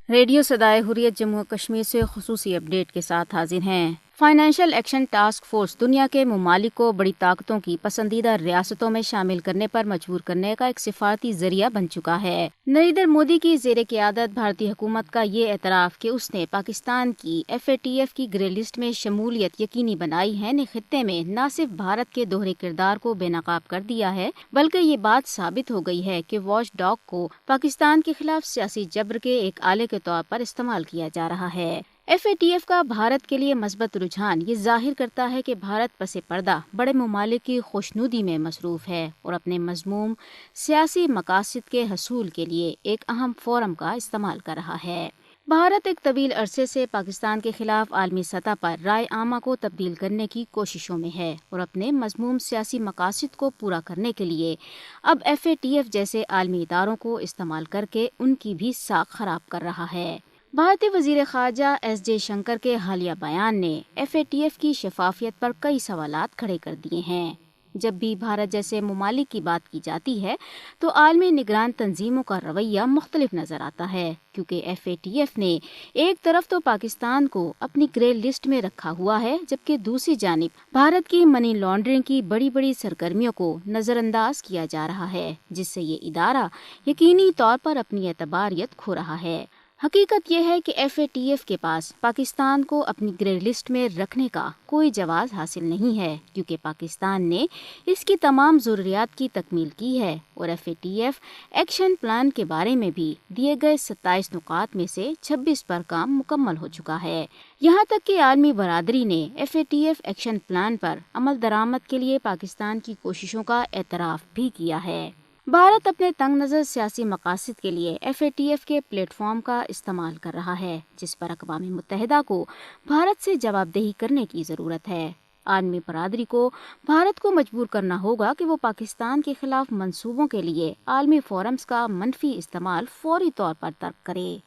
Radio صدائے حریت جموں کشمیر سے خصوصی اپڈیٹ کے ساتھ حاضر ہیں۔ فائنینشیل ایکشن ٹاسک فورس دنیا کے ممالک کو بڑی طاقتوں کی پسندیدہ ریاستوں میں شامل کرنے پر مجبور کرنے کا ایک سفارتی ذریعہ بن چکا ہے۔ نریندر مودی کی زیر قیادت بھارتی حکومت کا یہ اعتراف کہ اس نے پاکستان کی FATF کی گرے لسٹ میں شمولیت یقینی بنائی ہے نے خطے میں نہ صرف بھارت کے دوہرے کردار کو بے نقاب کر دیا ہے بلکہ یہ بات ثابت ہو گئی ہے کہ واچ ڈاگ کو پاکستان کے خلاف سیاسی جبر کے ایک آلے کے طور پر استعمال کیا جا رہا ہے۔ FATF کا بھارت کے لیے مثبت رجحان یہ ظاہر کرتا ہے کہ بھارت پس پردہ بڑے ممالک کی خوشنودی میں مصروف ہے اور اپنے مذموم سیاسی مقاصد کے حصول کے لیے ایک اہم فورم کا استعمال کر رہا ہے۔ بھارت ایک طویل عرصے سے پاکستان کے خلاف عالمی سطح پر رائے عامہ کو تبدیل کرنے کی کوششوں میں ہے اور اپنے مذموم سیاسی مقاصد کو پورا کرنے کے لیے اب FATF جیسے عالمی اداروں کو استعمال کر کے ان کی بھی ساکھ خراب کر رہا ہے۔ بھارتی وزیر خارجہ جے شنکر کے حالیہ بیان نے FATF کی شفافیت پر کئی سوالات کھڑے کر دیے ہیں۔ جب بھی بھارت جیسے ممالک کی بات کی جاتی ہے تو عالمی نگران تنظیموں کا رویہ مختلف نظر آتا ہے، کیونکہ FATF نے ایک طرف تو پاکستان کو اپنی گرے لسٹ میں رکھا ہوا ہے جبکہ دوسری جانب بھارت کی منی لانڈرنگ کی بڑی بڑی سرگرمیوں کو نظر انداز کیا جا رہا ہے، جس سے یہ ادارہ یقینی طور پر اپنی اعتباریت کھو رہا ہے۔ حقیقت یہ ہے کہ FATF کے پاس پاکستان کو اپنی گرے لسٹ میں رکھنے کا کوئی جواز حاصل نہیں ہے، کیونکہ پاکستان نے اس کی تمام ضروریات کی تکمیل کی ہے اور FATF ایکشن پلان کے بارے میں بھی دیے گئے 27 نکات میں سے 26 پر کام مکمل ہو چکا ہے۔ یہاں تک کہ عالمی برادری نے FATF ایکشن پلان پر عمل درآمد کے لیے پاکستان کی کوششوں کا اعتراف بھی کیا ہے۔ بھارت اپنے تنگ نظر سیاسی مقاصد کے لیے FATF کے پلیٹ فارم کا استعمال کر رہا ہے، جس پر اقوام متحدہ کو بھارت سے جواب دہی کرنے کی ضرورت ہے۔ عالمی برادری کو بھارت کو مجبور کرنا ہوگا کہ وہ پاکستان کے خلاف منصوبوں کے لیے عالمی فورمز کا منفی استعمال فوری طور پر ترک کرے۔